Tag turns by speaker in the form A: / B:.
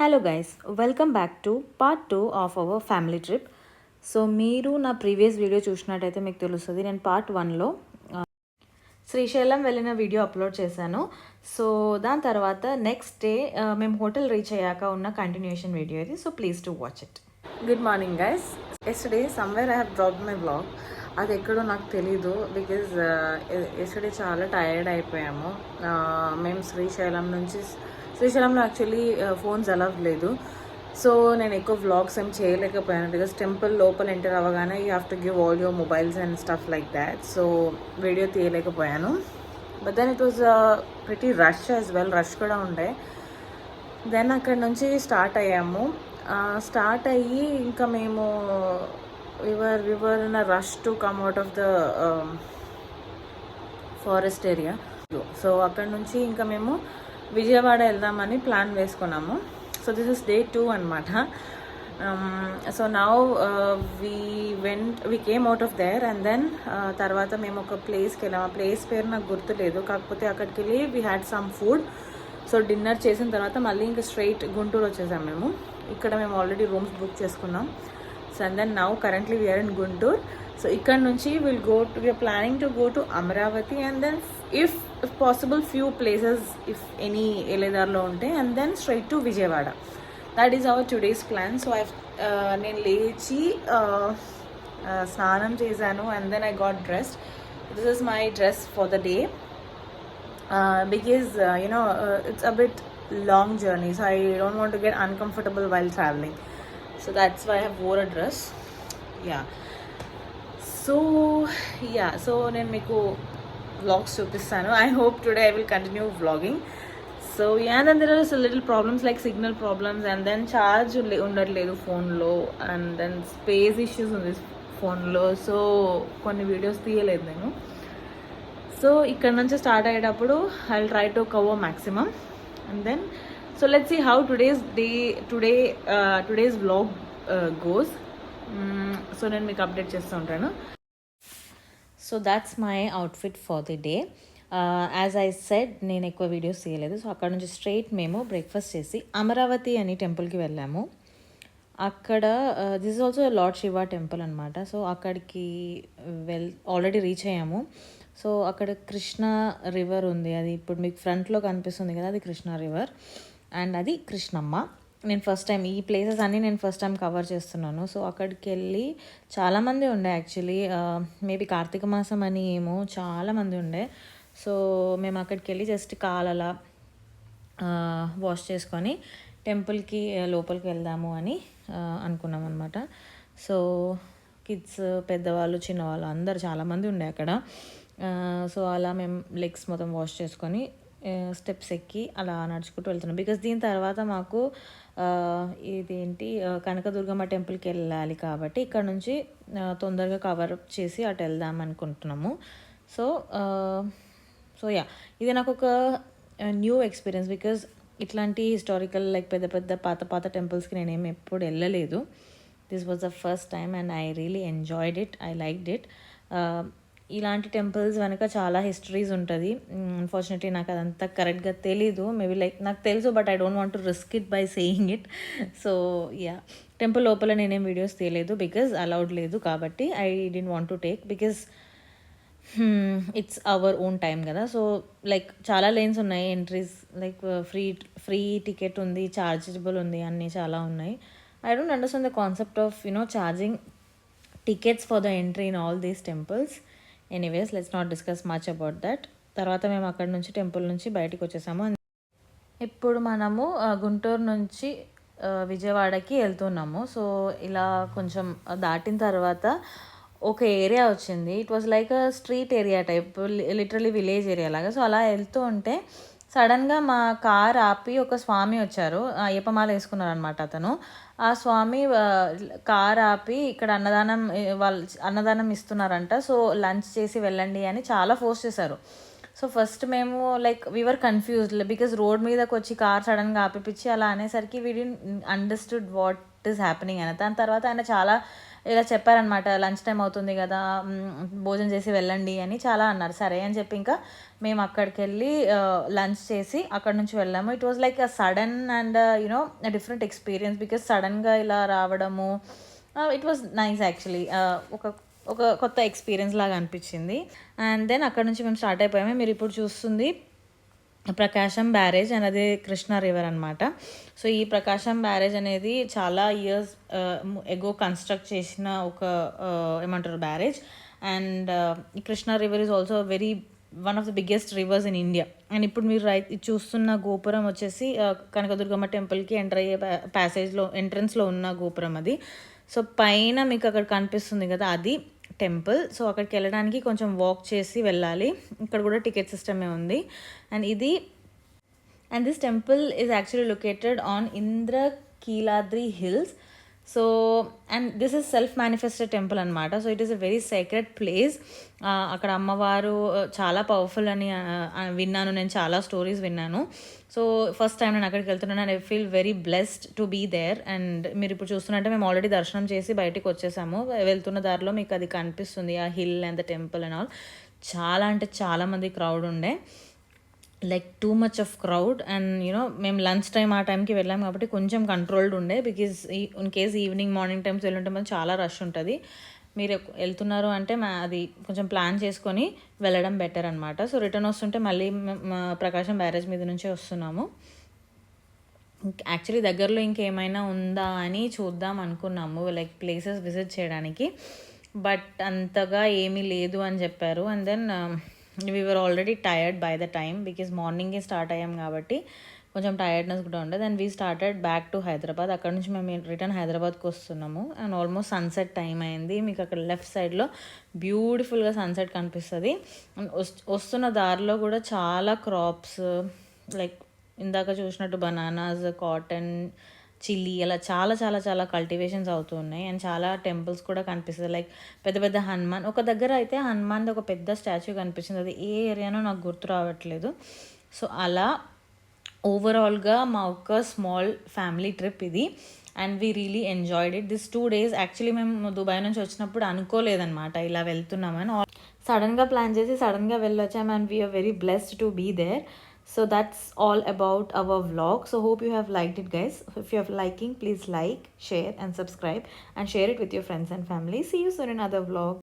A: Hello guys, welcome back to part 2 of our family trip. So మీరు నా previous video చూసినట్టయితే మీకు తెలుస్తుంది, నేను పార్ట్ 1లో శ్రీశైలం వెళ్ళిన వీడియో అప్లోడ్ చేశాను. సో దాని తర్వాత నెక్స్ట్ డే మేము హోటల్ రీచ్ అయ్యాక ఉన్న కంటిన్యూషన్ వీడియో ఇది. So please to watch it. Good morning guys. Yesterday somewhere I have dropped my blog. అది ఎక్కడో నాకు తెలీదు, బికాజ్ ఎస్టర్డే చాలా టైర్డ్ అయిపోయాము. మేము శ్రీశైలంలో యాక్చువల్లీ ఫోన్స్ అలౌడ్ లేదు. సో నేను ఎక్కువ వ్లాగ్స్ ఏం చేయలేకపోయాను, బికాస్ టెంపుల్ లోపల ఎంటర్ అవ్వగానే you have to give all your mobiles and stuff like that. So video తీయలేకపోయాను. But then it was pretty rush as well, rush కూడా ఉండే. దెన్ అక్కడ నుంచి స్టార్ట్ అయ్యాము. స్టార్ట్ అయ్యి ఇంకా మేము we were in a rush to come out of the forest area. So అక్కడ నుంచి ఇంకా మేము విజయవాడ వెళ్దామని ప్లాన్ వేసుకున్నాము. సో దిస్ ఇస్ డే 2 అనమాట. So now we came out of there and then తర్వాత మేము ఒక ప్లేస్కి వెళ్ళాము. ఆ ప్లేస్ పేరు నాకు గుర్తులేదు, కాకపోతే అక్కడికి వెళ్ళి we had some food. So dinner చేసిన తర్వాత మళ్ళీ ఇంకా స్ట్రైట్ గుంటూరు వచ్చేసాము మేము. ఇక్కడ మేము ఆల్రెడీ రూమ్స్ బుక్ చేసుకున్నాం. So and then now currently we are in Guntur. So ఇక్కడ నుంచి we are planning to go to Amaravati and then if possible few places if any ఎలేదార్లో ఉంటే and then straight to Vijayawada. That is our today's plan. So నేను లేచి స్నానం చేశాను and then I got dressed. This is my dress for the day because it's a bit long journey, so I don't want to get uncomfortable while traveling. So that's why I have wore a dress. So నేను మీకు vlogs చూపిస్తాను. I hope today I will continue vlogging. So and then there are little problems like signal problems and then charge ఉండట్లేదు ఫోన్లో and then space issues ఉంది ఫోన్లో. So కొన్ని videos తీయలేదు నేను. సో ఇక్కడ నుంచి స్టార్ట్ అయ్యేటప్పుడు I will try to cover maximum and then so let's see how today's vlog goes. So నేను మీకు అప్డేట్ చేస్తూ ఉంటాను. So that's my outfit for the day. As I said, నేను ఎక్కువ వీడియోస్ తీయలేదు. సో అక్కడ నుంచి స్ట్రైట్ మేము బ్రేక్ఫాస్ట్ చేసి అమరావతి అని టెంపుల్కి వెళ్ళాము. అక్కడ this is also lord Shiva temple అనమాట. సో అక్కడికి ఆల్రెడీ రీచ్ అయ్యాము. సో అక్కడ కృష్ణ రివర్ ఉంది, అది ఇప్పుడు మీకు ఫ్రంట్లో కనిపిస్తుంది కదా, అది కృష్ణ రివర్ అండ్ అది కృష్ణమ్మ. నేను ఫస్ట్ టైం ఈ ప్లేసెస్ అన్నీ నేను ఫస్ట్ టైం కవర్ చేస్తున్నాను. సో అక్కడికి వెళ్ళి చాలామంది ఉండే, యాక్చువల్లీ మేబీ కార్తీక మాసం అని ఏమో చాలామంది ఉండే. సో మేము అక్కడికి వెళ్ళి జస్ట్ కాలలా వాష్ చేసుకొని టెంపుల్కి లోపలికి వెళ్దాము అని అనుకున్నాం అనమాట. సో కిడ్స్, పెద్దవాళ్ళు, చిన్నవాళ్ళు అందరు చాలామంది ఉండే అక్కడ. సో అలా మేము లెగ్స్ మొత్తం వాష్ చేసుకొని స్టెప్స్ ఎక్కి అలా నడుచుకుంటూ వెళ్తున్నాం. బికాస్ దీని తర్వాత మాకు ఇదేంటి కనకదుర్గమ్మ టెంపుల్కి వెళ్ళాలి కాబట్టి ఇక్కడ నుంచి తొందరగా కవర్ అప్ చేసి అటు వెళ్దాం అనుకుంటున్నాము. సో ఇది నాకు ఒక న్యూ ఎక్స్పీరియన్స్, బికాజ్ ఇట్లాంటి హిస్టారికల్ లైక్ పెద్ద పాత టెంపుల్స్కి నేనేమి ఎప్పుడు వెళ్ళలేదు. This was the first time and I really enjoyed it. I liked it. ఇలాంటి టెంపుల్స్ వెనక చాలా హిస్టరీస్ ఉంటుంది. అన్ఫార్చునేట్లీ నాకు అదంతా కరెక్ట్గా తెలీదు. మేబీ లైక్ నాకు తెలుసు, but I don't want to risk it by saying it. So temple లోపల నేనేం వీడియోస్ తీయలేదు, బికాజ్ అలౌడ్ లేదు కాబట్టి. I don't want to take, because it's our own time కదా. సో లైక్ చాలా లేన్స్ ఉన్నాయి, ఎంట్రీస్ లైక్ ఫ్రీ టికెట్ ఉంది, chargeable ఉంది, అన్నీ చాలా ఉన్నాయి. I don't understand the concept of charging tickets for the entry in all these temples. Anyways, let's not discuss much about that. తర్వాత మేము అక్కడ నుంచి టెంపుల్ నుంచి బయటకు వచ్చేసాము. ఇప్పుడు మనము గుంటూరు నుంచి విజయవాడకి వెళ్తున్నాము. సో ఇలా కొంచెం దాటిన తర్వాత ఒక ఏరియా వచ్చింది. It was like a street area type, literally village area లాగా. సో అలా వెళ్తూ ఉంటే సడన్గా మా కార్ ఆపి ఒక స్వామి వచ్చారు. అయ్యప్పమాల వేసుకున్నారు అనమాట అతను. ఆ స్వామి కార్ ఆపి ఇక్కడ అన్నదానం ఇస్తున్నారంట, సో లంచ్ చేసి వెళ్ళండి అని చాలా ఫోర్స్ చేశారు. సో ఫస్ట్ మేము like we're confused, because road మీదకి వచ్చి కార్ సడన్గా ఆపిపించి అలా అనేసరికి we didn't understood what is happening అని. దాని తర్వాత ఆయన చాలా ఇలా చెప్పారనమాట, లంచ్ టైం అవుతుంది కదా, భోజనం చేసి వెళ్ళండి అని చాలా అన్నారు. సరే అని చెప్పి ఇంకా మేము అక్కడికి వెళ్ళి లంచ్ చేసి అక్కడ నుంచి వెళ్ళాము. It was like a sudden and you know different experience, because సడన్గా ఇలా రావడము, ఇట్ వాజ్ నైస్ యాక్చువల్లీ. ఒక ఒక కొత్త ఎక్స్పీరియన్స్ లాగా అనిపించింది. అండ్ దెన్ అక్కడ నుంచి మేము స్టార్ట్ అయిపోయాము. మీరు ఇప్పుడు చూస్తుంది ప్రకాశం బ్యారేజ్ అండ్ అదే కృష్ణా రివర్ అనమాట. సో ఈ ప్రకాశం బ్యారేజ్ అనేది చాలా ఇయర్స్ ఎగో కన్స్ట్రక్ట్ చేసిన ఒక ఏమంటారు బ్యారేజ్. అండ్ ఈ Krishna river is also very one of the biggest rivers in India. And ఇప్పుడు మీరు చూస్తున్న గోపురం వచ్చేసి కనకదుర్గమ్మ టెంపుల్కి ఎంటర్ అయ్యే ప్యాసేజ్లో ఎంట్రన్స్లో ఉన్న గోపురం అది. సో పైన మీకు అక్కడ కనిపిస్తుంది కదా, అది టెంపుల్. సో అక్కడికి వెళ్ళడానికి కొంచెం వాక్ చేసి వెళ్ళాలి. ఇక్కడ కూడా టికెట్ సిస్టమే ఉంది. And this temple is actually located on Indrakeeladri hills. So and this is self manifested temple అనమాట. So it is a very sacred place. అక్కడ అమ్మవారు చాలా పవర్ఫుల్ అని విన్నాను, నేను చాలా స్టోరీస్ విన్నాను. సో ఫస్ట్ టైం నేను అక్కడికి వెళ్తున్నాను and I feel very blessed to be there. And మీరు ఇప్పుడు చూస్తున్నట్టే మేము ఆల్రెడీ దర్శనం చేసి బయటికి వచ్చేసాము. వెళ్తున్న దారిలో మీకు అది కనిపిస్తుంది, ఆ hill and the temple and all. చాలా అంటే చాలామంది క్రౌడ్ ఉండే, like too much of crowd. And you know మేము లంచ్ టైం ఆ టైంకి వెళ్ళాం కాబట్టి కొంచెం కంట్రోల్డ్ ఉండే, because in case evening morning times వెళ్ళుంటే మనం చాలా రష్ ఉంటుంది. మీరు వెళ్తున్నారు అంటే అది కొంచెం ప్లాన్ చేసుకొని వెళ్ళడం బెటర్ అనమాట. సో రిటర్న్ వస్తుంటే మళ్ళీ ప్రకాశం బ్యారేజ్ మీద నుంచే వస్తున్నాము. యాక్చువల్లీ దగ్గరలో ఇంకేమైనా ఉందా అని చూద్దాం అనుకున్నాము, లైక్ ప్లేసెస్ విజిట్ చేయడానికి, బట్ అంతగా ఏమీ లేదు అని చెప్పారు. And then we were already tired by the time, because మార్నింగే స్టార్ట్ అయ్యాం కాబట్టి కొంచెం టైర్డ్నెస్ కూడా ఉండదు. And we started back to Hyderabad. అక్కడ నుంచి మేము రిటర్న్ హైదరాబాద్కి వస్తున్నాము. అండ్ ఆల్మోస్ట్ సన్సెట్ టైం అయింది. మీకు అక్కడ లెఫ్ట్ సైడ్లో బ్యూటిఫుల్గా సన్సెట్ కనిపిస్తుంది. అండ్ వస్తున్న దారిలో కూడా చాలా క్రాప్స్, లైక్ ఇందాక చూసినట్టు బనానాస్, కాటన్, చిల్లీ, అలా చాలా చాలా చాలా కల్టివేషన్స్ అవుతూ ఉన్నాయి. అండ్ చాలా టెంపుల్స్ కూడా కనిపిస్తుంది, లైక్ పెద్ద పెద్ద హనుమాన్. ఒక దగ్గర అయితే హనుమాన్ది ఒక పెద్ద స్టాచ్యూ కనిపించింది, అది ఏ ఏరియానో నాకు గుర్తు రావట్లేదు. సో అలా ఓవరాల్గా మా ఒక స్మాల్ ఫ్యామిలీ ట్రిప్ ఇది. And we really enjoyed it this 2 days. Actually మేము దుబాయ్ నుంచి వచ్చినప్పుడు అనుకోలేదన్నమాట ఇలా వెళ్తున్నామని. సడన్గా ప్లాన్ చేసి సడన్గా వెళ్ళొచ్చాము. And we are very blessed to be there. So that's all about our vlog. So hope you have liked it, guys. If you are liking, please like, share and subscribe, and share it with your friends and family. See you soon in another vlog.